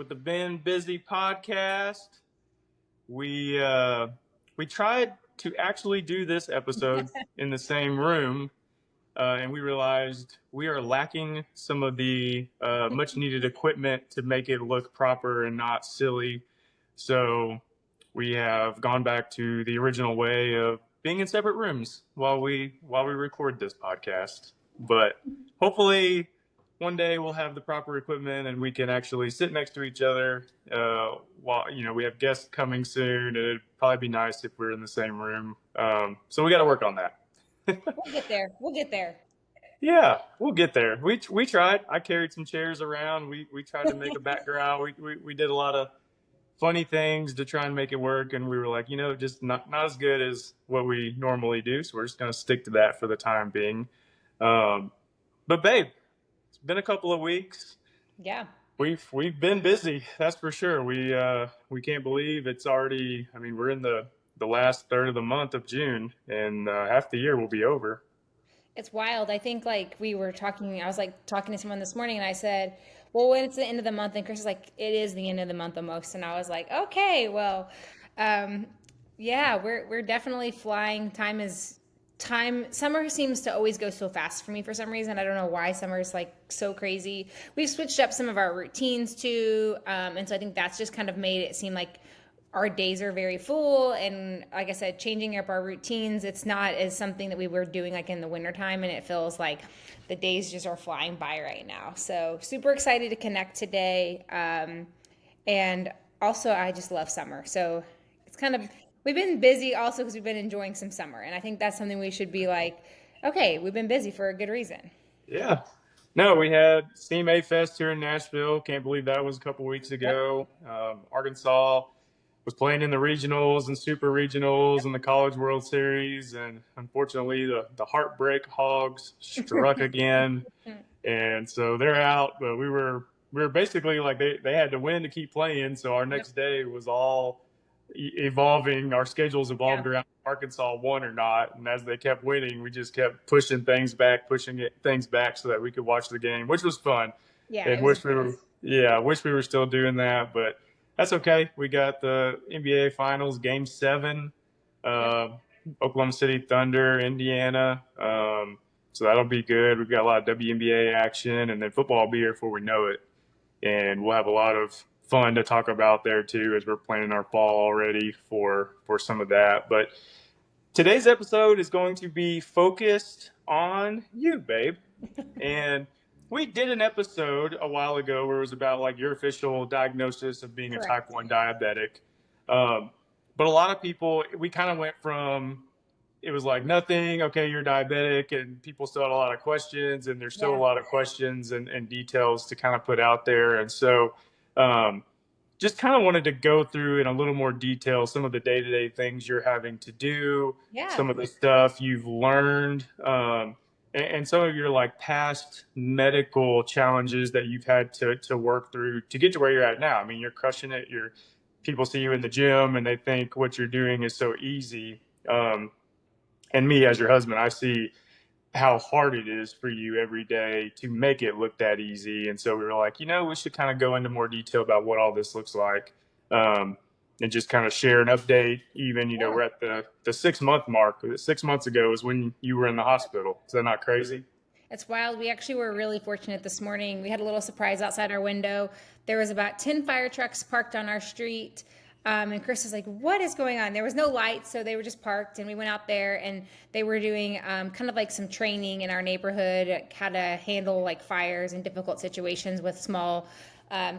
with the Been Busy podcast. We uh, we tried to actually do this episode in the same room, and we realized we are lacking some of the much needed equipment to make it look proper and not silly. So we have gone back to the original way of being in separate rooms while we record this podcast. But hopefully one day we'll have the proper equipment and we can actually sit next to each other while we have guests coming soon. It'd probably be nice if we're in the same room. So we got to work on that. We'll get there. We'll get there. Yeah, we'll get there. We tried. I carried some chairs around. We tried to make a background. We did a lot of funny things to try and make it work, and we were like, just not as good as what we normally do. So we're just gonna stick to that for the time being. Um, but babe, it's been a couple of weeks. Yeah. We've been busy. That's for sure. We can't believe it's already. I mean, we're in the last third of the month of June, and half the year will be over. It's wild. I think like I was like talking to someone this morning and I said, well, when it's the end of the month, and Chris is like, it is the end of the month almost. And I was like, okay, well, um, yeah, we're definitely flying. Time. Summer seems to always go so fast for me for some reason. I don't know why summer is like so crazy. We've switched up some of our routines too. And so I think that's just kind of made it seem like our days are very full, and like I said, changing up our routines, it's not as something that we were doing like in the wintertime, and it feels like the days just are flying by right now. So super excited to connect today. And also I just love summer, so it's kind of, we've been busy also because we've been enjoying some summer, and I think that's something we should be like, okay, we've been busy for a good reason. Yeah. No, we had CMA Fest here in Nashville. Can't believe that was a couple weeks Yep. ago. Arkansas was playing in the regionals and super regionals and the College World Series, and unfortunately, the Heartbreak Hogs struck again, and so they're out. But we were basically like they had to win to keep playing. So our Yep. next day was all evolving. Our schedules Yeah. evolved around Arkansas won or not, and as they kept winning, we just kept pushing things back, things back, so that we could watch the game, which was fun. Yeah, it And was a wish we were, blast. yeah, wish we were still doing that, but that's okay. We got the NBA Finals, Game Seven, Yep. uh, Oklahoma City Thunder, Indiana. So that'll be good. We've got a lot of WNBA action, and then football will be here before we know it, and we'll have a lot of fun to talk about there too as we're planning our fall already for some of that. But today's episode is going to be focused on you, babe. And we did an episode a while ago where it was about like your official diagnosis of being a type Correct. 1 diabetic. Um, but a lot of people, we kind of went from it was like nothing, okay, you're diabetic, and people still had a lot of questions, and there's still a Yeah. lot of questions and details to kind of put out there. And so, um, just kind of wanted to go through in a little more detail some of the day-to-day things you're having to do, Yeah. some of the stuff you've learned, and some of your like past medical challenges that you've had to work through to get to where you're at now. I mean, you're crushing it. You're People see you in the gym and they think what you're doing is so easy. And me as your husband, I see how hard it is for you every day to make it look that easy. And so we were like, we should kind of go into more detail about what all this looks like, and just kind of share an update. Even, Yeah. we're at the 6 month mark. 6 months ago is when you were in the hospital. Is that not crazy? It's wild. We actually were really fortunate this morning. We had a little surprise outside our window. There was about 10 fire trucks parked on our street. And Chris was like, what is going on? There was no lights, so they were just parked. And we went out there and they were doing kind of like some training in our neighborhood, how to handle like fires and difficult situations with small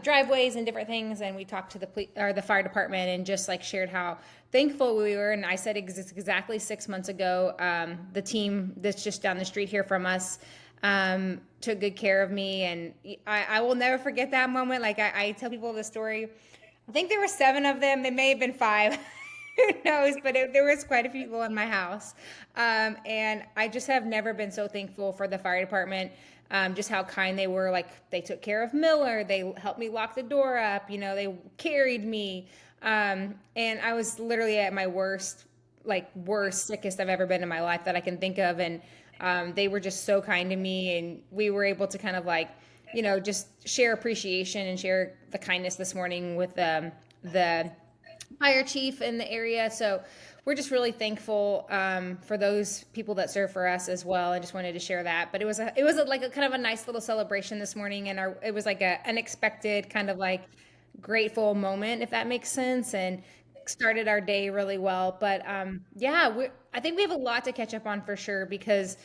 driveways and different things. And we talked to the fire department and just like shared how thankful we were. And I said exactly 6 months ago, the team that's just down the street here from us took good care of me. And I will never forget that moment. Like I tell people the story. I think there were seven of them. There may have been five. Who knows? But there was quite a few people in my house. And I just have never been so thankful for the fire department. Just how kind they were. Like they took care of Miller. They helped me lock the door up. They carried me. And I was literally at my worst, sickest I've ever been in my life that I can think of. And they were just so kind to me. And we were able to kind of like just share appreciation and share the kindness this morning with the fire chief in the area. So we're just really thankful for those people that serve for us as well. I just wanted to share that. But like a kind of a nice little celebration this morning, and it was like a unexpected kind of like grateful moment, if that makes sense, and started our day really well. But yeah, I think we have a lot to catch up on for sure because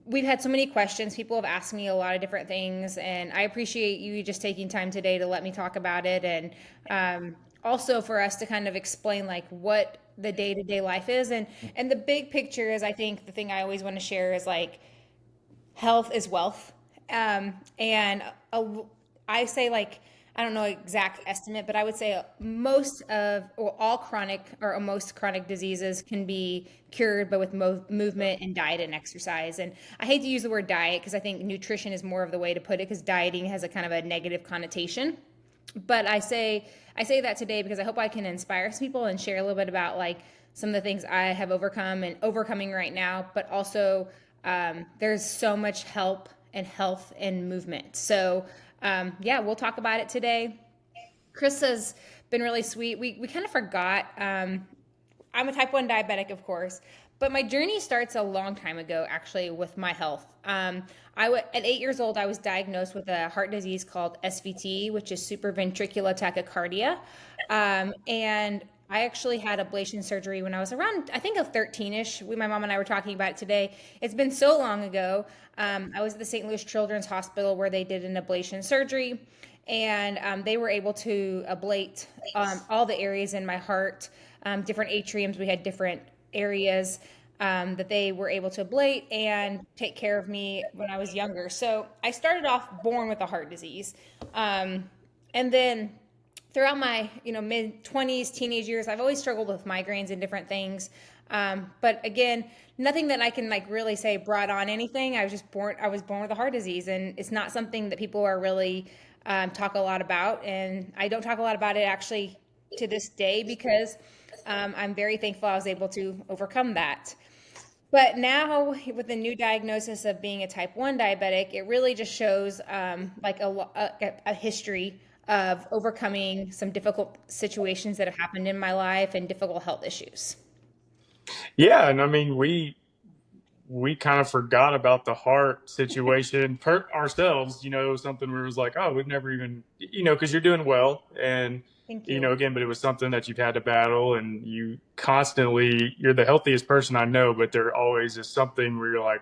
we've had so many questions. People have asked me a lot of different things, and I appreciate you just taking time today to let me talk about it, and also for us to kind of explain like what the day-to-day life is, and the big picture is, I think the thing I always want to share is like health is wealth. And I say like, I don't know exact estimate, but I would say most of or all chronic or most chronic diseases can be cured, but with movement and diet and exercise. And I hate to use the word diet because I think nutrition is more of the way to put it because dieting has a kind of a negative connotation. But I say that today because I hope I can inspire some people and share a little bit about like some of the things I have overcome and overcoming right now, but also there's so much help and health and movement. So yeah, we'll talk about it today. Chris has been really sweet. We kind of forgot. I'm a type 1 diabetic, of course, but my journey starts a long time ago, actually, with my health. At 8 years old, I was diagnosed with a heart disease called SVT, which is supraventricular tachycardia. And I actually had ablation surgery when I was around, I think, of 13-ish. My mom and I were talking about it today. It's been so long ago. I was at the St. Louis Children's Hospital where they did an ablation surgery, and they were able to ablate all the areas in my heart, different atriums. We had different areas that they were able to ablate and take care of me when I was younger. So I started off born with a heart disease. And then throughout my mid 20s, teenage years, I've always struggled with migraines and different things. But again, nothing that I can like really say brought on anything. I was born with a heart disease, and it's not something that people are really talk a lot about. And I don't talk a lot about it actually to this day because I'm very thankful I was able to overcome that. But now, with the new diagnosis of being a type 1 diabetic, it really just shows like a history of overcoming some difficult situations that have happened in my life and difficult health issues. Yeah, and I mean we kind of forgot about the heart situation ourselves. Something where it was like, oh, we've never even, because you're doing well, and Thank you. again, but it was something that you've had to battle, and you're the healthiest person I know, but there always is something where you're like,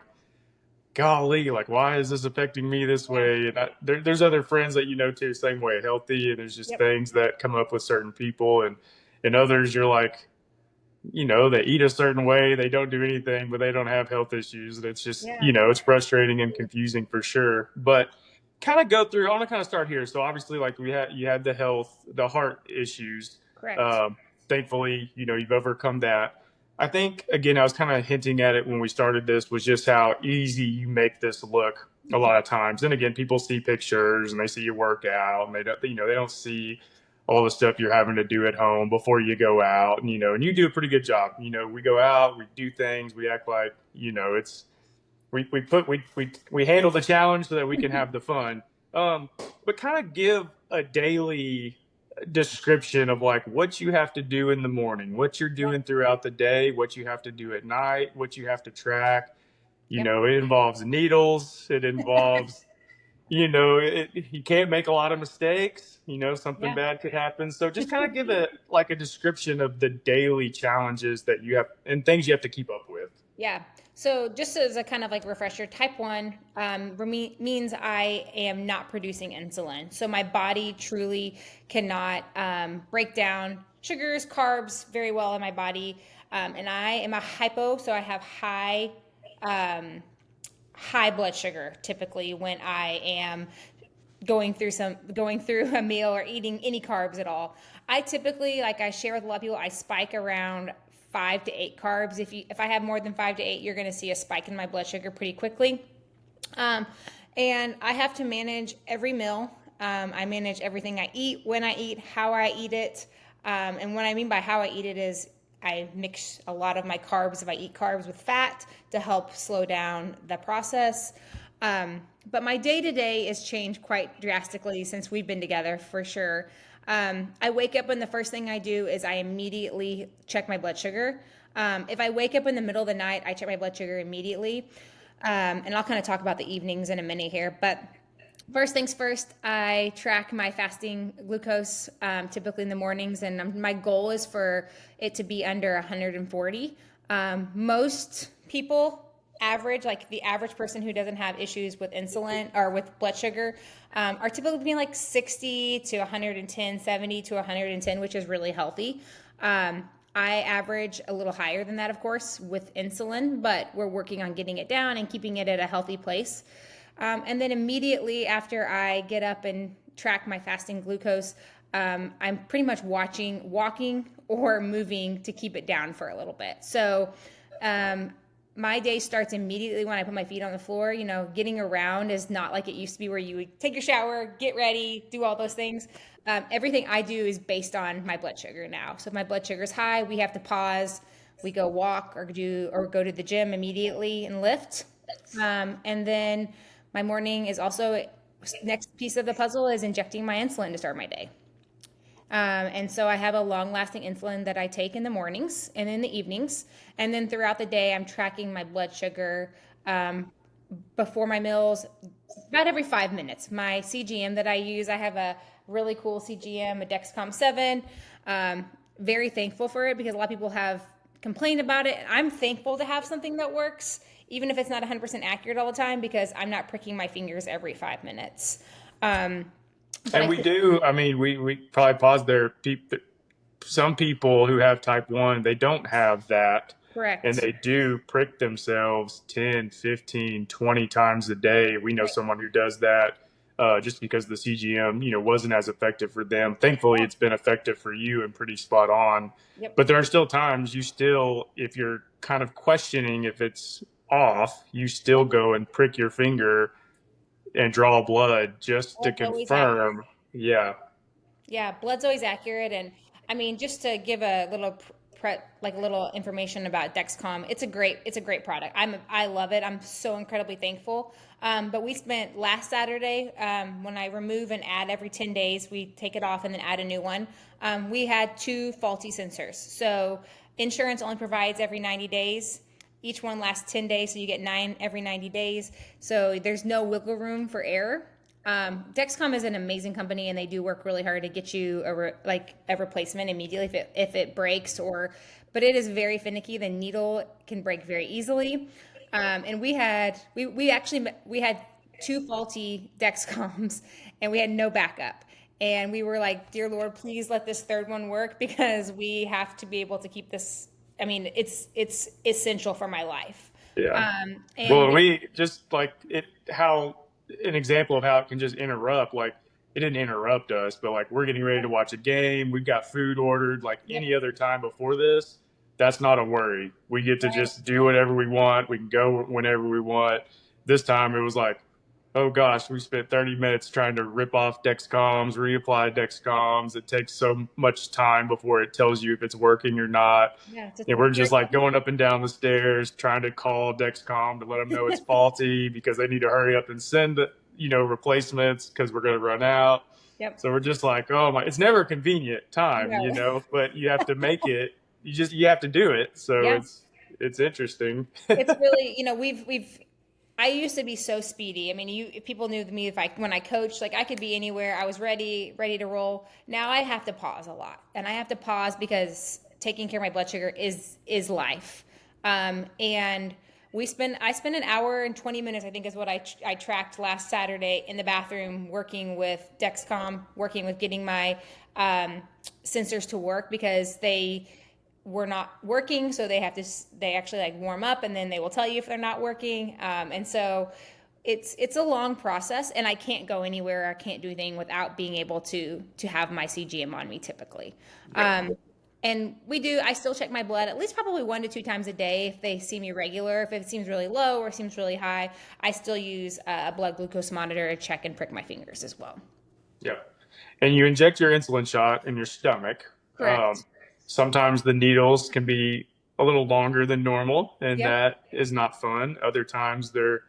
golly, like why is this affecting me this Yeah. way? And there's other friends that too, same way, healthy, and there's just Yep. things that come up with certain people, and others you're like, they eat a certain way, they don't do anything, but they don't have health issues. And it's just, Yeah. it's frustrating and confusing for sure. But kind of go through, I want to kind of start here. So obviously, like you had the heart issues. Correct. Um, Thankfully, you've overcome that. I think, again, I was kind of hinting at it when we started this, was just how easy you make this look a lot of times. And again, people see pictures and they see you work out, and they don't see all the stuff you're having to do at home before you go out, and you do a pretty good job. We go out, we do things, we act like, it's we handle the challenge so that we can have the fun. But kind of give a daily description of like what you have to do in the morning, what you're Yep. doing throughout the day, what you have to do at night, what you have to track. Yep. It involves needles, it involves you can't make a lot of mistakes. Something Yeah. bad could happen. So just kind of give it like a description of the daily challenges that you have and things you have to keep up with. Yeah. So just as a kind of like refresher, type 1 means I am not producing insulin. So my body truly cannot break down sugars, carbs very well in my body. And I am a hypo, so I have um, high blood sugar typically when I am going through a meal or eating any carbs at all. I typically, like I share with a lot of people, I spike around 5 to 8 carbs. If I have more than 5 to 8, you're going to see a spike in my blood sugar pretty quickly. Um, and I have to manage every meal. I manage everything I eat, when I eat, how I eat it. And what I mean by how I eat it is I mix a lot of my carbs, if I eat carbs, with fat to help slow down the process. But my day to day has changed quite drastically since we've been together, for sure. I wake up and the first thing I do is I immediately check my blood sugar. If I wake up in the middle of the night, I check my blood sugar immediately. And I'll kind of talk about the evenings in a minute here. But first things first, I track my fasting glucose typically in the mornings, and my goal is for it to be under 140. Most people average, like the average person who doesn't have issues with insulin or with blood sugar, are typically between like 60 to 110, 70 to 110, which is really healthy. I average a little higher than that, of course, with insulin, but we're working on getting it down and keeping it at a healthy place. And then immediately after I get up and track my fasting glucose, I'm pretty much walking or moving to keep it down for a little bit. So my day starts immediately when I put my feet on the floor. You know, getting around is not like it used to be where you would take your shower, get ready, do all those things. Everything I do is based on my blood sugar now. So if my blood sugar is high, we have to pause. We go walk or go to the gym immediately and lift. And then my morning is also next piece of the puzzle is injecting my insulin to start my day. And so I have a long lasting insulin that I take in the mornings and in the evenings. And then throughout the day, I'm tracking my blood sugar before my meals about every 5 minutes. My CGM that I use, I have a really cool CGM, a Dexcom 7. Very thankful for it because a lot of people have complained about it. I'm thankful to have something that works, even if it's not 100% accurate all the time, because I'm not pricking my fingers every 5 minutes. But And we do, I mean, we probably pause there. Some people who have type 1, they don't have that. And correct. they do prick themselves 10, 15, 20 times a day. We know Right. someone who does that just because the CGM, wasn't as effective for them. Thankfully, Yeah. it's been effective for you and pretty spot on. Yep. But there are still times if you're kind of questioning if it's off, you still Yep. go and prick your finger and draw blood just to Blood's always accurate. confirm. Yeah. Yeah, blood's always accurate, and I mean, just to give a little like a little information about Dexcom, it's a great product. I love it. I'm so incredibly thankful. But we spent last Saturday when I remove and add every 10 days, we take it off and then add a new one. We had two faulty sensors, so insurance only provides every 90 days. Each one lasts 10 days, so you get nine every 90 days. So there's no wiggle room for error. Dexcom is an amazing company, and they do work really hard to get you a replacement immediately if it breaks but it is very finicky. The needle can break very easily. And we had two faulty Dexcoms, and we had no backup. And we were like, "Dear Lord, please let this third one work because we have to be able to keep this. I mean, it's essential for my life." Yeah. And Well, we just like it, how an example of how it can just interrupt, like it didn't interrupt us, but like we're getting ready to watch a game, we've got food ordered, like yep, any other time before this, that's not a worry. We get to right, just do whatever we want, we can go whenever we want. This time it was like, oh gosh, we spent 30 minutes trying to rip off Dexcoms, reapply Dexcoms. It takes so much time before it tells you if it's working or not. yeah, And it's we're very just like confusing. going up and down the stairs trying to call Dexcom to let them know it's faulty because they need to hurry up and send replacements because we're going to run out. Yep. So we're just like, oh my, it's never a convenient time, No. but you have to make it. You have to do it. So Yeah. it's interesting. It's really, we've I used to be so speedy. I mean, if people knew me if I when I coached, like I could be anywhere. I was ready to roll. Now I have to pause a lot. And I have to pause because taking care of my blood sugar is life. And I spent an hour and 20 minutes, I think is what I tracked last Saturday in the bathroom working with Dexcom, working with getting my sensors to work because they were not working, so they actually like warm up and then they will tell you if they're not working. And so it's a long process, and I can't go anywhere, I can't do anything without being able to have my CGM on me typically. Yep. And I still check my blood at least probably 1 to 2 times a day if they see me regular. If it seems really low or seems really high, I still use a blood glucose monitor to check and prick my fingers as well. Yep. And you inject your insulin shot in your stomach. Correct. Sometimes the needles can be a little longer than normal, and Yep. that is not fun. Other times they're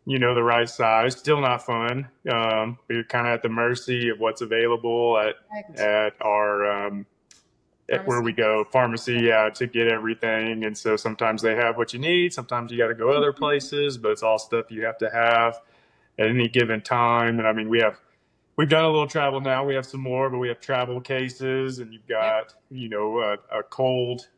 the right size. Still not fun. We're kind of at the mercy of what's available Correct. at our at where we Pharmacy. go pharmacy, to get everything. And so sometimes they have what you need. Sometimes you got to go other places, but it's all stuff you have to have at any given time. And I mean, we've done a little travel now. We have some more, but we have travel cases, and you've Yep. got a cold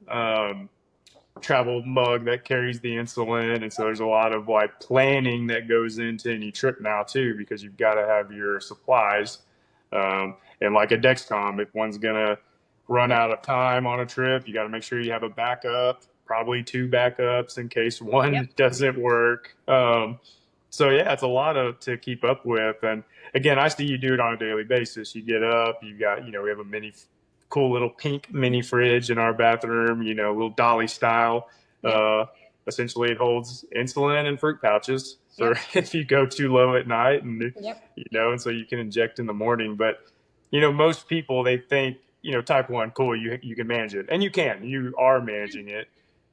travel mug that carries the insulin. And so there's a lot of like planning that goes into any trip now too, because you've got to have your supplies. And like a Dexcom, if one's gonna run Yep. out of time on a trip, you got to make sure you have a backup, probably two backups in case Yep. one doesn't work. So yeah, it's a lot of to keep up with. And again, I see you do it on a daily basis. You get up, you got, we have a cool little pink mini fridge in our bathroom, little dolly style. Yep. Uh, Essentially, it holds insulin and fruit pouches for Yep. if you go too low at night, and Yep. and so you can inject in the morning. But most people, they think type one, cool, you can manage it, and you are managing it,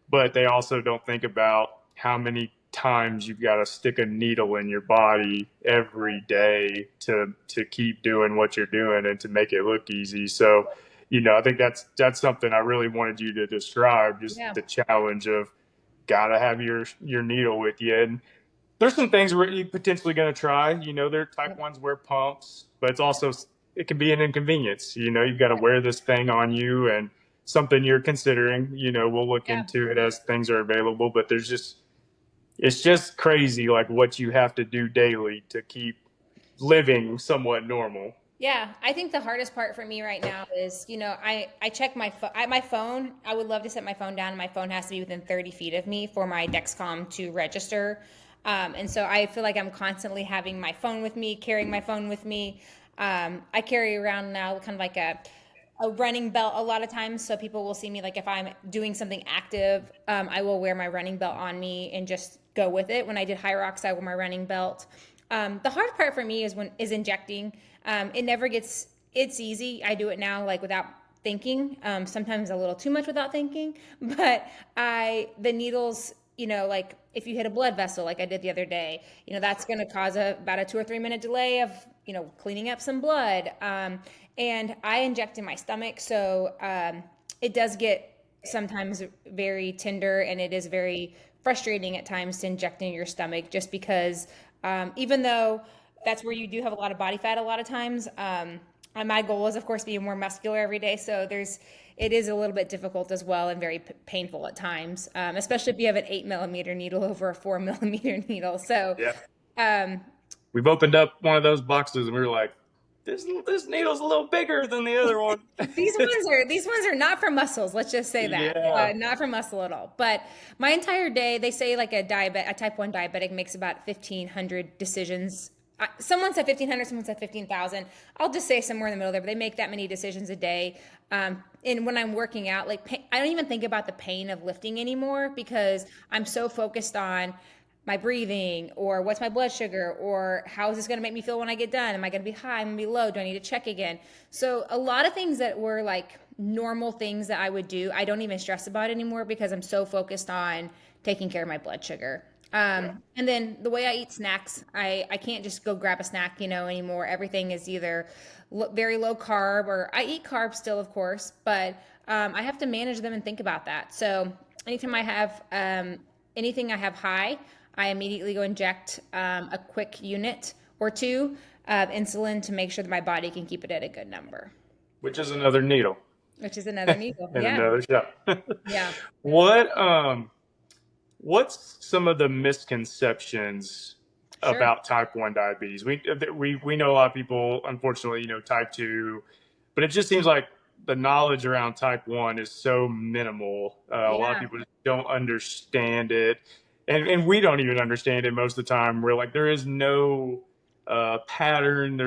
but they also don't think about how many times you've got to stick a needle in your body every day to keep doing what you're doing and to make it look easy. So, I think that's something I really wanted you to describe, just Yeah. the challenge of gotta have your needle with you. And there's some things where you're potentially going to try. There type Yep. ones wear pumps, but it can be an inconvenience. You've got to wear this thing on you, and something you're considering. We'll look Yeah. into it as things are available, but it's just crazy, like what you have to do daily to keep living somewhat normal. Yeah, I think the hardest part for me right now is, I check my phone. I would love to set my phone down. My phone has to be within 30 feet of me for my Dexcom to register. And so I feel like I'm constantly having my phone with me, carrying my phone with me. I carry around now kind of like a running belt a lot of times, so people will see me, like if I'm doing something active, I will wear my running belt on me and just go with it. When I did high rocks, I wore my running belt. The hard part for me is injecting. It never gets it's easy. I do it now like without thinking. Sometimes a little too much without thinking, but the needles, like if you hit a blood vessel like I did the other day, that's going to cause about a 2 or 3 minute delay of cleaning up some blood. And I inject in my stomach, so it does get sometimes very tender, and it is very frustrating at times to inject in your stomach, just because even though that's where you do have a lot of body fat a lot of times. And my goal is, of course, being more muscular every day. So it is a little bit difficult as well, and very painful at times, especially if you have an 8 millimeter needle over a 4 millimeter needle. So, Yeah, um, we've opened up one of those boxes, and we were like, this needle's a little bigger than the other one. these ones are not for muscles. Let's just say that, Yeah. not for muscle at all. But my entire day, they say like a type one diabetic makes about 1,500 decisions. Someone said 1,500, someone said 15,000. I'll just say somewhere in the middle there, but they make that many decisions a day. And when I'm working out, like I don't even think about the pain of lifting anymore, because I'm so focused on my breathing, or what's my blood sugar, or how is this going to make me feel when I get done? Am I going to be high? Am I going to be low? Do I need to check again? So a lot of things that were like normal things that I would do, I don't even stress about anymore, because I'm so focused on taking care of my blood sugar. Yeah. And then the way I eat snacks, I can't just go grab a snack, anymore. Everything is either very low carb, or I eat carbs still, of course, but I have to manage them and think about that. So anytime I have anything I have high, I immediately go inject a quick unit or two of insulin to make sure that my body can keep it at a good number, Which is another needle which is another needle. and Yeah. another shot. Yeah. what What's some of the misconceptions Sure. about type 1 diabetes? We know a lot of people, unfortunately, type 2, but it just seems like the knowledge around type 1 is so minimal. A lot of Yeah. people just don't understand it. And we don't even understand it most of the time. We're like, there is no pattern,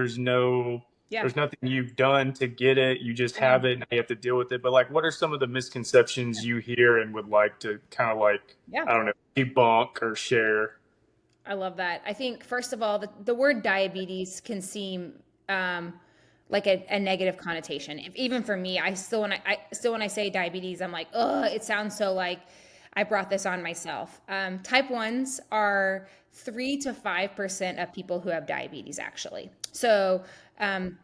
Yeah. there's nothing you've done to get it. You just Yeah. have it and you have to deal with it. But like, what are some of the misconceptions you hear and would like to kind of like, Yeah. I don't know, debunk or share? I love that. I think, first of all, the word diabetes can seem um, like a negative connotation. Even for me, I still when I say diabetes, I'm like, oh, it sounds so like I brought this on myself. Type 1s are 3 to 5% of people who have diabetes, actually. So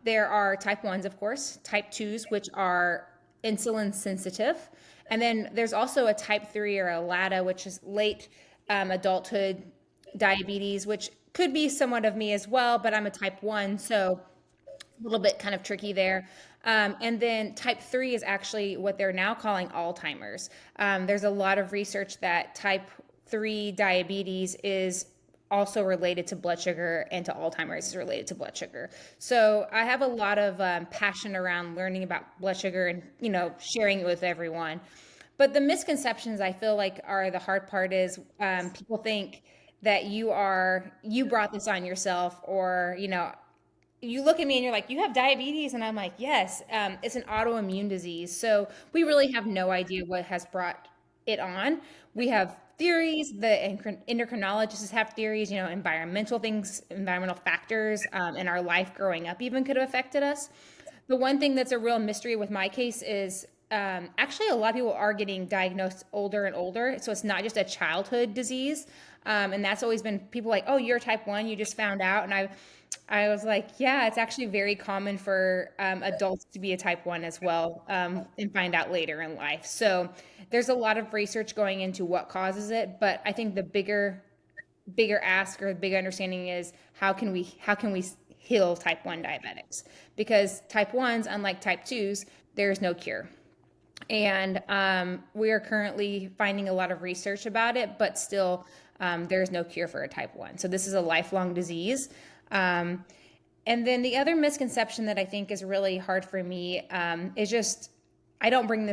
there are type 1s, of course, type 2s, which are insulin sensitive. And then there's also a type 3 or a LADA, which is late adulthood diabetes, which could be somewhat of me as well, but I'm a type 1. So a little bit kind of tricky there. And then type 3 is actually what they're now calling Alzheimer's. There's a lot of research that type 3 diabetes is also related to blood sugar, and to Alzheimer's is related to blood sugar. So I have a lot of passion around learning about blood sugar and, sharing it with everyone. But the misconceptions I feel like are the hard part is people think that you brought this on yourself, or you look at me and you're like, you have diabetes? And I'm like, yes, it's an autoimmune disease. So we really have no idea what has brought it on. We have theories. The endocrinologists have theories, environmental things, environmental factors in our life growing up even could have affected us. The one thing that's a real mystery with my case is actually a lot of people are getting diagnosed older and older. So it's not just a childhood disease. And that's always been people like, oh, you're type 1, you just found out. And I was like, yeah, it's actually very common for adults to be a type 1 as well, and find out later in life. So there's a lot of research going into what causes it. But I think the bigger ask, or the big understanding is how can we heal type 1 diabetics? Because type 1s, unlike type 2s, there's no cure. And we are currently finding a lot of research about it, but still there's no cure for a type 1. So this is a lifelong disease. Um, and then the other misconception that I think is really hard for me is just I didn't bring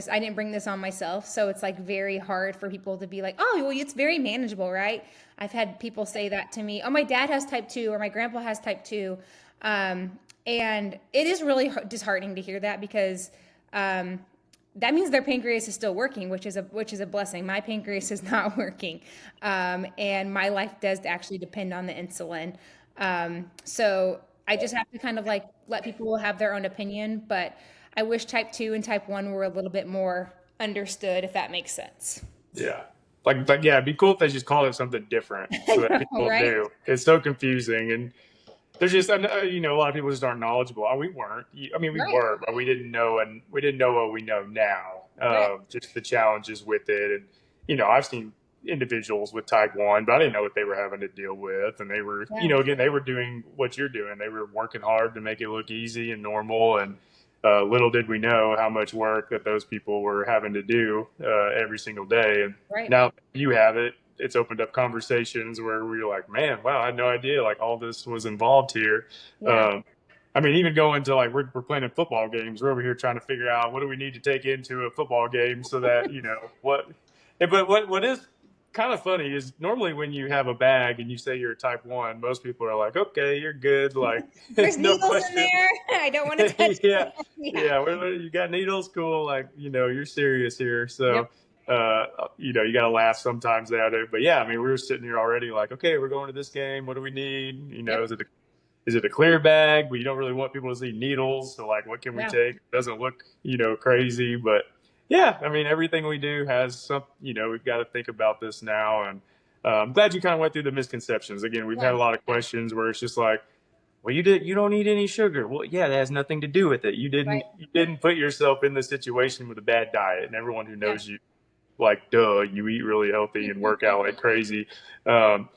this on myself. So it's like very hard for people to be like, oh, well, it's very manageable, right? I've had people say that to me. Oh, my dad has type 2, or my grandpa has type 2. And it is really disheartening to hear that, because that means their pancreas is still working, which is a blessing. My pancreas is not working, and my life does actually depend on the insulin. So I just have to kind of like let people have their own opinion, but I wish type 2 and type 1 were a little bit more understood, if that makes sense. Yeah. Like, yeah, it'd be cool if they just called it something different so that I know, people right? knew. It's so confusing. And there's just, a lot of people just aren't knowledgeable. We weren't. I mean, we Right, were, but we didn't know, and we didn't know what we know now. right. Just the challenges with it, and I've seen individuals with type 1, but I didn't know what they were having to deal with, and they were, Yeah, again, they were doing what you're doing. They were working hard to make it look easy and normal, and little did we know how much work that those people were having to do every single day. And right. now you have it. It's opened up conversations where we're like, man, wow, I had no idea like all this was involved here. Yeah, Um, I mean, even going to like we're playing in football games. We're over here trying to figure out what do we need to take into a football game so that what. But what is kind of funny is normally when you have a bag and you say you're a type 1, most people are like, okay, you're good, like there's no needles in question. there. I don't want to touch Yeah, it. Yeah. yeah. You got needles, cool. Like you're serious here. Yep. So, you got to laugh sometimes at it. But yeah, I mean, we were sitting here already, like, okay, we're going to this game. What do we need? Yep. Is it a clear bag? But you don't really want people to see needles. So like, what can we Yeah. take? It doesn't look, crazy, but yeah, I mean, everything we do has some. We've got to think about this now, and I'm glad you kind of went through the misconceptions. Again, we've had Yeah. a lot of questions where it's just like, well, you don't need any sugar. Well, yeah, that has nothing to do with it. Right. You didn't put yourself in the situation with a bad diet, and everyone who Yeah. knows you, like, duh, you eat really healthy and work out like crazy. Um,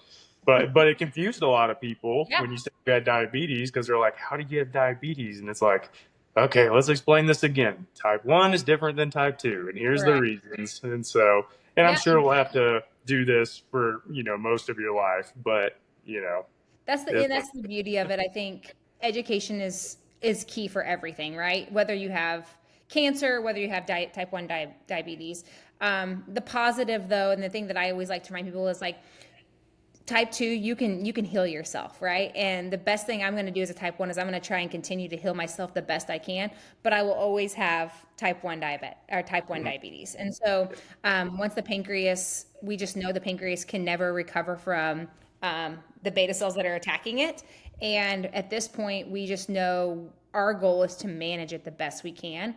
but it confused a lot of people Yeah. when you said you had diabetes, because they're like, how do you have diabetes? And it's like, okay, let's explain this again. Type 1 is different than type 2, and here's the Correct. reasons. And so, and I'm Yeah. sure we'll have to do this for most of your life, but And it's that's the beauty of it. I think education is key for everything, right? Whether you have cancer, whether you have type 1 diabetes. The positive though, and the thing that I always like to remind people is like, type 2, you can heal yourself, right? And the best thing I'm going to do as a type 1 is I'm going to try and continue to heal myself the best I can, but I will always have type 1 diabetes. And so once the pancreas, we just know the pancreas can never recover from the beta cells that are attacking it. And at this point, we just know our goal is to manage it the best we can.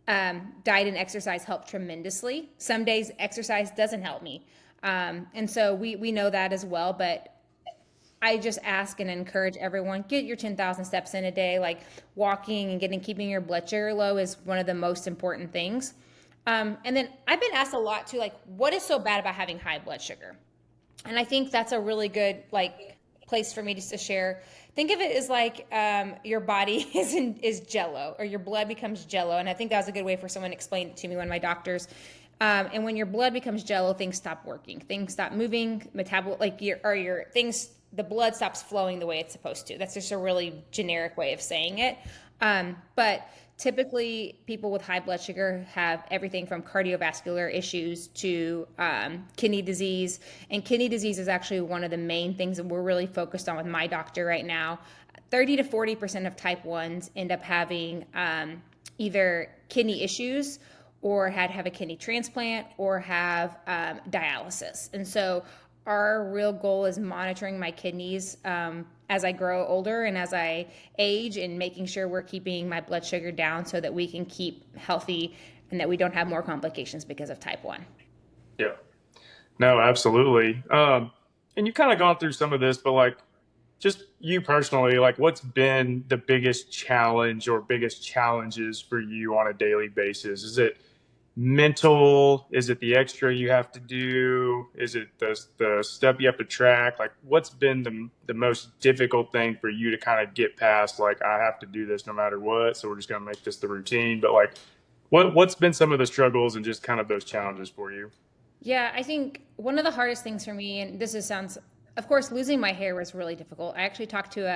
Diet and exercise help tremendously. Some days exercise doesn't help me. And so we know that as well. But I just ask and encourage everyone, get your 10,000 steps in a day. Like walking and keeping your blood sugar low is one of the most important things. And then I've been asked a lot too, like, what is so bad about having high blood sugar? And I think that's a really good like place for me just to share. Think of it as like your body is jello, or your blood becomes jello. And I think that was a good way for someone to explain it to me, one of my doctors. And when your blood becomes jello, things stop working, things stop moving, like your things, the blood stops flowing the way it's supposed to. That's just a really generic way of saying it. But typically, people with high blood sugar have everything from cardiovascular issues to kidney disease. And kidney disease is actually one of the main things that we're really focused on with my doctor right now. 30 to 40% of type 1s end up having either kidney issues, or have a kidney transplant, or have dialysis. And so our real goal is monitoring my kidneys as I grow older and as I age, and making sure we're keeping my blood sugar down so that we can keep healthy and that we don't have more complications because of type 1. Yeah. No, absolutely. And you kind of gone through some of this, but like, just you personally, like, what's been the biggest challenge or biggest challenges for you on a daily basis? Is it mental? Is it the extra you have to do? Is it the step you have to track? Like, what's been the most difficult thing for you to kind of get past? Like, I have to do this no matter what, so we're just gonna make this the routine. But like, what's been some of the struggles and just kind of those challenges for you? Yeah, I think one of the hardest things for me, and sounds, of course, losing my hair was really difficult. I actually talked to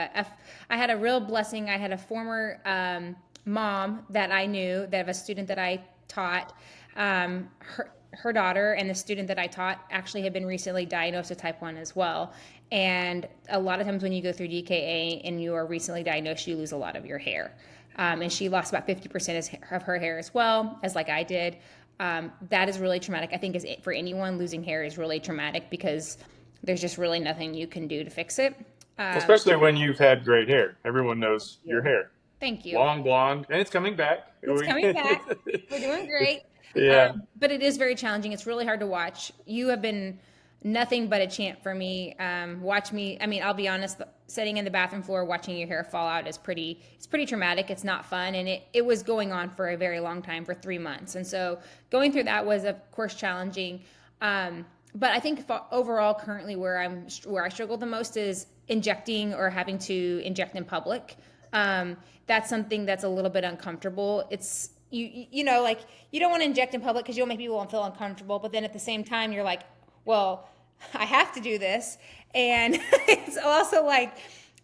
I had a real blessing. I had a former mom that I knew, that of a student that I taught. Her daughter and the student that I taught actually had been recently diagnosed with type 1 as well. And a lot of times when you go through DKA and you are recently diagnosed, you lose a lot of your hair. And she lost about 50% of her hair as well, as like I did. That is really traumatic. I think for anyone, losing hair is really traumatic because there's just really nothing you can do to fix it. Especially when you've had great hair. Everyone knows your You. hair. Thank you. Long blonde, and it's coming back. It's coming back. We're doing great. Yeah. But it is very challenging. It's really hard to watch. You have been nothing but a champ for me. Watch me. I mean, I'll be honest. Sitting in the bathroom floor, watching your hair fall out is it's pretty traumatic. It's not fun, and it was going on for a very long time, for 3 months. And so going through that was, of course, challenging. But I think overall, currently, where I struggle the most is injecting, or having to inject in public. That's something that's a little bit uncomfortable. It's you know, like, you don't want to inject in public because you'll make people feel uncomfortable, but then at the same time you're like, well, I have to do this, and it's also like,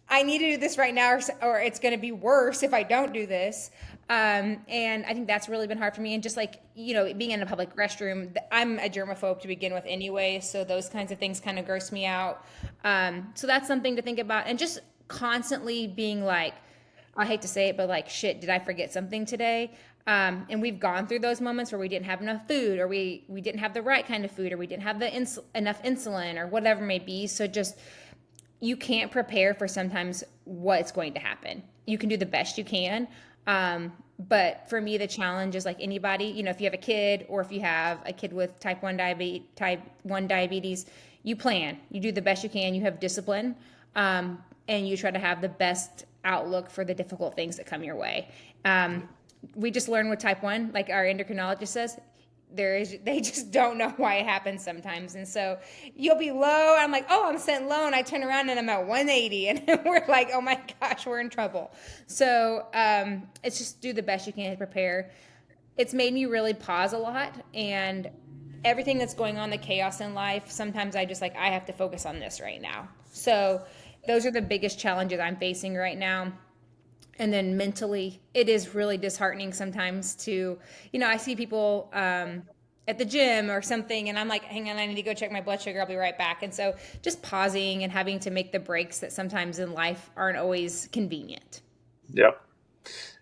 I need to do this right now, or it's going to be worse if I don't do this. And I think that's really been hard for me. And just like, being in a public restroom, I'm a germaphobe to begin with anyway, so those kinds of things kind of gross me out. So that's something to think about, and just constantly being like, I hate to say it, but like, shit, did I forget something today? And we've gone through those moments where we didn't have enough food, or we didn't have the right kind of food, or we didn't have enough insulin, or whatever it may be. So just, you can't prepare for sometimes what's going to happen. You can do the best you can. But for me, the challenge is like anybody, if you have a kid, or if you have a kid with type 1 diabetes, you plan, you do the best you can, you have discipline, and you try to have the best outlook for the difficult things that come your way. We just learn with type 1, like our endocrinologist says, they just don't know why it happens sometimes. And so you'll be low. I'm like, oh, I'm sitting low. And I turn around and I'm at 180. And we're like, oh my gosh, we're in trouble. So it's just do the best you can to prepare. It's made me really pause a lot. And everything that's going on, the chaos in life, sometimes I just like, I have to focus on this right now. So those are the biggest challenges I'm facing right now. And then mentally, it is really disheartening sometimes to, I see people at the gym or something, and I'm like, hang on, I need to go check my blood sugar. I'll be right back. And so just pausing and having to make the breaks that sometimes in life aren't always convenient. Yep.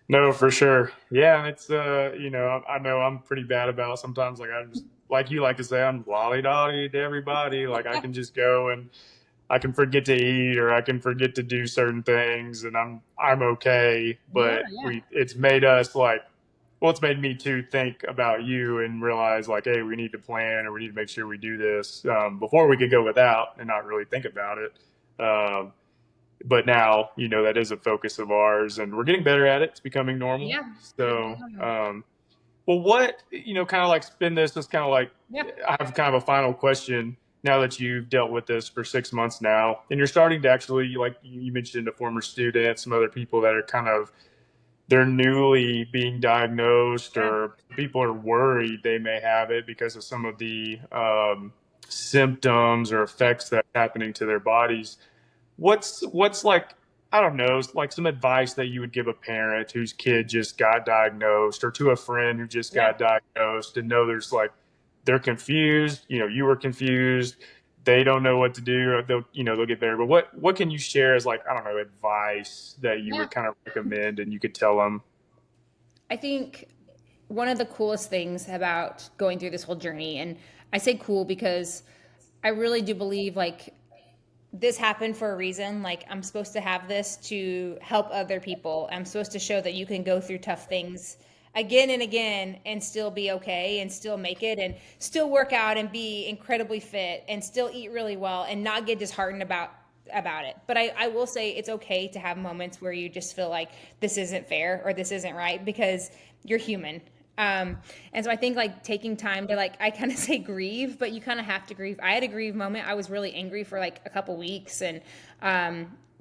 No, for sure. Yeah, and it's I know I'm pretty bad about sometimes, like, I just, like you like to say, I'm lolly dolly to everybody. Like, I can just go and I can forget to eat, or I can forget to do certain things, and I'm okay. You are, But yeah. it's made us like, well, it's made me too think about you and realize like, hey, we need to plan or we need to make sure we do this before we could go without and not really think about it. Um, but now, that is a focus of ours, and we're getting better at it. It's becoming normal. Yeah. So, well, what, kind of like spin this as kind of like, Yeah. I have kind of a final question now that you've dealt with this for 6 months now, and you're starting to actually, like you mentioned, a former student, some other people that are kind of, they're newly being diagnosed, Yeah. or people are worried they may have it because of some of the symptoms or Yep. effects that's happening to their bodies. What's like, I don't know, like some advice that you would give a parent whose kid just got diagnosed, or to a friend who just Yeah. got diagnosed, and know there's like, they're confused, you were confused, they don't know what to do, or they'll get better. But what can you share as, like, I don't know, advice that you Yeah. would kind of recommend and you could tell them? I think one of the coolest things about going through this whole journey, and I say cool because I really do believe like this happened for a reason. Like I'm supposed to have this to help other people. I'm supposed to show that you can go through tough things again and again and still be okay and still make it and still work out and be incredibly fit and still eat really well and not get disheartened about it. But I will say it's okay to have moments where you just feel like this isn't fair or this isn't right because you're human. And so I think like taking time to like, I kind of say grieve, but you kind of have to grieve. I had a grieve moment. I was really angry for like a couple weeks, and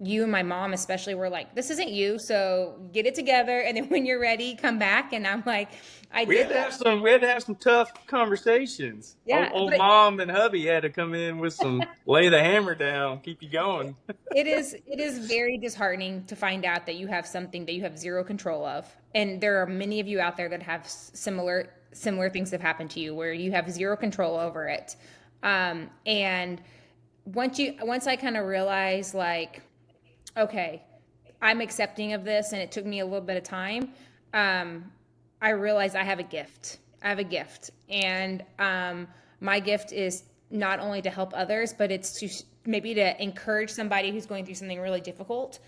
you and my mom especially were like, this isn't you, so get it together, and then when you're ready come back. And I'm like, I We did had to that. have some tough conversations. Yeah, Old but mom and hubby had to come in with some lay the hammer down, keep you going. it is very disheartening to find out that you have something that you have zero control of, and there are many of you out there that have similar things have happened to you where you have zero control over it. And once I kind of realized like, okay, I'm accepting of this, and it took me a little bit of time. Um, I realized I have a gift. I have a gift, and my gift is not only to help others, but it's to maybe to encourage somebody who's going through something really difficult.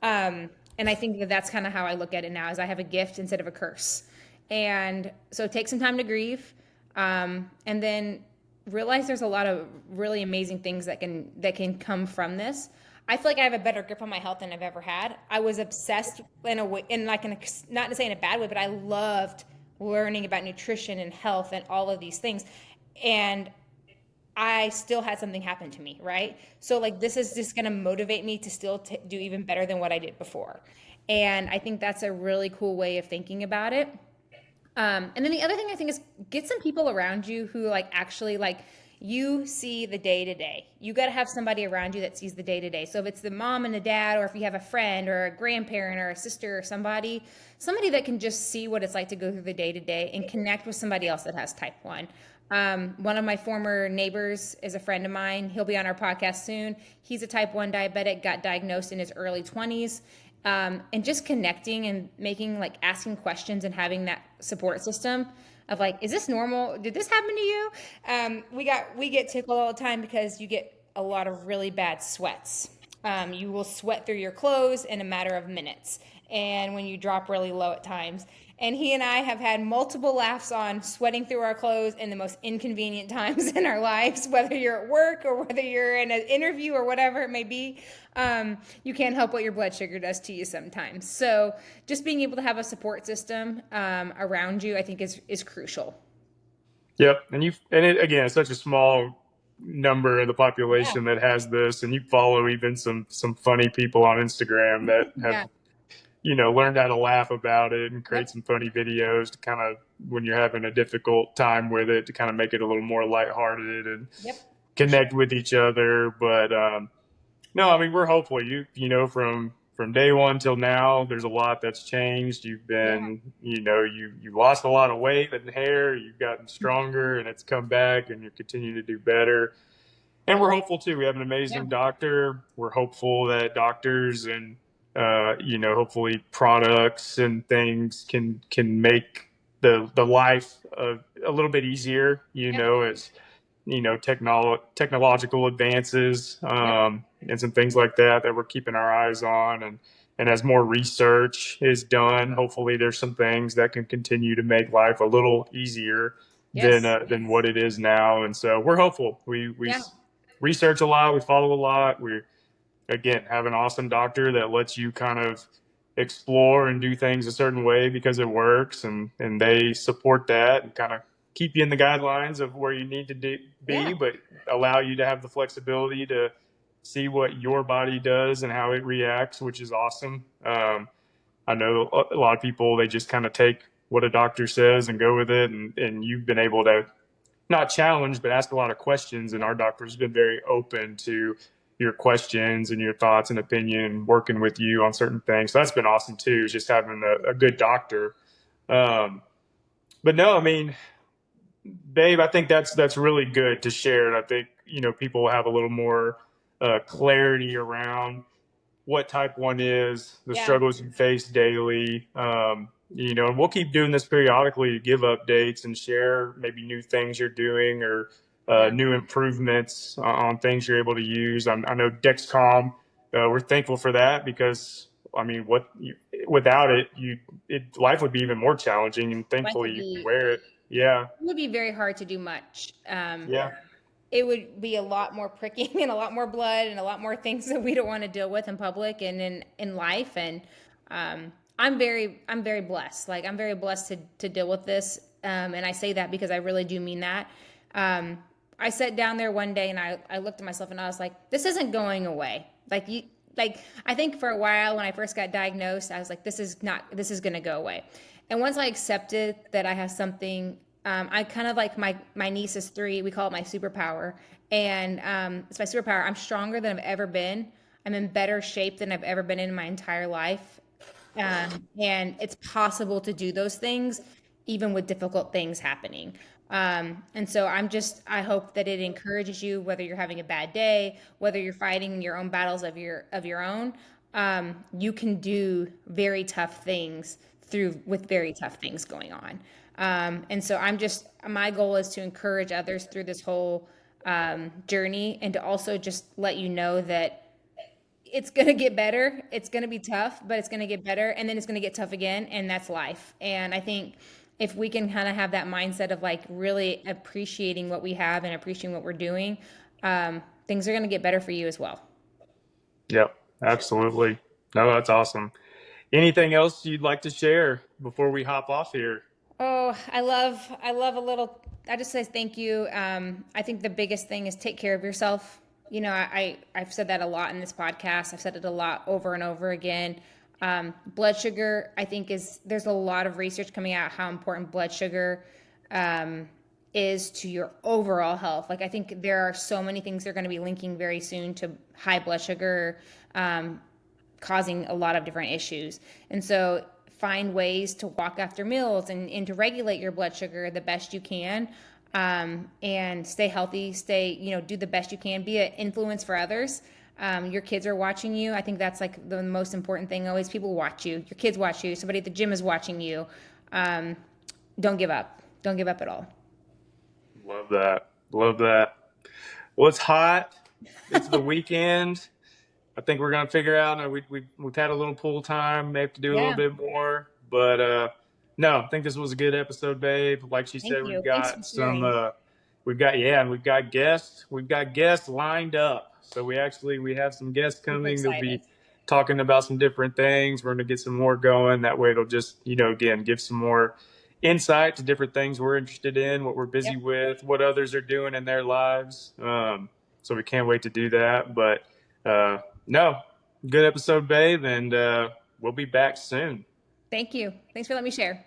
And I think that that's kind of how I look at it now: is I have a gift instead of a curse. And so take some time to grieve, and then realize there's a lot of really amazing things that can come from this. I feel like I have a better grip on my health than I've ever had. I was obsessed in a way, not to say in a bad way, but I loved learning about nutrition and health and all of these things. And I still had something happen to me, right? So like this is just going to motivate me to still do even better than what I did before. And I think that's a really cool way of thinking about it. And then the other thing I think is get some people around you who like actually like you see the day to day. You got to have somebody around you that sees the day to day. So if it's the mom and the dad, or if you have a friend or a grandparent or a sister or somebody that can just see what it's like to go through the day to day and connect with somebody else that has type 1. One of my former neighbors is a friend of mine. He'll be on our podcast soon. He's a type 1 diabetic, got diagnosed in his early 20s. And just connecting and making like asking questions and having that support system of like, is this normal? Did this happen to you? We get tickled all the time because you get a lot of really bad sweats. You will sweat through your clothes in a matter of minutes, and when you drop really low at times. And he and I have had multiple laughs on sweating through our clothes in the most inconvenient times in our lives, whether you're at work or whether you're in an interview or whatever it may be. You can't help what your blood sugar does to you sometimes. So just being able to have a support system around you, I think is crucial. Yep, and it again, it's such a small number of the Yeah. population that has this, and you follow even some funny people on Instagram that have, Yeah. learned how to laugh about it and create Yep. some funny videos to kind of, when you're having a difficult time with it, to kind of make it a little more lighthearted and Yep. For sure. connect with each other. But no, I mean, we're hopeful. From day one till now, there's a lot that's changed. You've Yeah. been, you lost a lot of weight and hair. You've gotten stronger, and it's come back, and you're continuing to do better. And we're hopeful too. We have an Yeah. amazing doctor. We're hopeful that doctors and, hopefully products and things can make the life a little bit easier. Yep. As technological advances, Yep. and some things like that we're keeping our eyes on. And and as more research is done, hopefully there's some things that can continue to make life a little easier Yes. than what it is now. And so we're hopeful. We Yeah. research a lot, we follow a lot. We again have an awesome doctor that lets you kind of explore and do things a certain way because it works, and they support that and kind of keep you in the guidelines of where you need to be, Yeah. but allow you to have the flexibility to see what your body does and how it reacts, which is awesome. I know a lot of people, they just kind of take what a doctor says and go with it, and you've been able to not challenge, but ask a lot of questions. And our doctor's been very open to your questions and your thoughts and opinion, working with you on certain things. So that's been awesome too, is just having a good doctor. Um, but no, I mean, babe, I think that's really good to share. And I think, people have a little more clarity around what type 1 is, the Yeah. struggles you face daily. And we'll keep doing this periodically to give updates and share maybe new things you're doing, or Yeah. new improvements on things you're able to use. I know Dexcom, we're thankful for that because, I mean, without it, life would be even more challenging, and Life thankfully would you can be wear it. Yeah, it would be very hard to do much. yeah, It would be a lot more pricking and a lot more blood and a lot more things that we don't want to deal with in public and in life. And I'm very blessed. Like I'm very blessed to deal with this. And I say that because I really do mean that. Um, I sat down there one day and I looked at myself and I was like, this isn't going away. Like I think for a while when I first got diagnosed, I was like, this is gonna go away. And once I accepted that I have something, I kind of like my niece is 3. We call it my superpower, and it's my superpower. I'm stronger than I've ever been. I'm in better shape than I've ever been in my entire life, and it's possible to do those things even with difficult things happening. And so I hope that it encourages you, whether you're having a bad day, whether you're fighting your own battles of your own. You can do very tough things through with very tough things going on. And so my goal is to encourage others through this whole journey, and to also just let you know that it's going to get better. It's going to be tough, but it's going to get better, and then it's going to get tough again, and that's life. And I think if we can kind of have that mindset of like really appreciating what we have and appreciating what we're doing, things are going to get better for you as well. yep, absolutely. No, that's awesome. Anything else you'd like to share before we hop off here? Oh, I love a little. I just say thank you. I think the biggest thing is take care of yourself. I've said that a lot in this podcast. I've said it a lot over and over again. Blood sugar, I think there's a lot of research coming out how important blood sugar is to your overall health. Like I think there are so many things they're going to be linking very soon to high blood sugar, causing a lot of different issues. And so find ways to walk after meals and to regulate your blood sugar the best you can, and stay healthy, do the best you can, be an influence for others. Your kids are watching you. I think that's like the most important thing. Always people watch you. Your kids watch you. Somebody at the gym is watching you. Um, don't give up. Don't give up at all. Love that. Love that. Well, it's hot. It's the weekend. I think we're gonna figure out. We've had a little pool time. May have to do a little Yeah. bit more, but no, I think this was a good episode, babe. Like she Thank said, you. Thanks for sharing. and we've got guests. We've got guests lined up. So we have some guests Super coming. They'll excited. be talking about some different things. We're gonna get some more going. That way, it'll just again give some more insight to different things we're interested in, what we're busy Yep. with, what others are doing in their lives. So we can't wait to do that. But no, good episode, babe, and we'll be back soon. Thank you. Thanks for letting me share.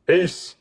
Peace.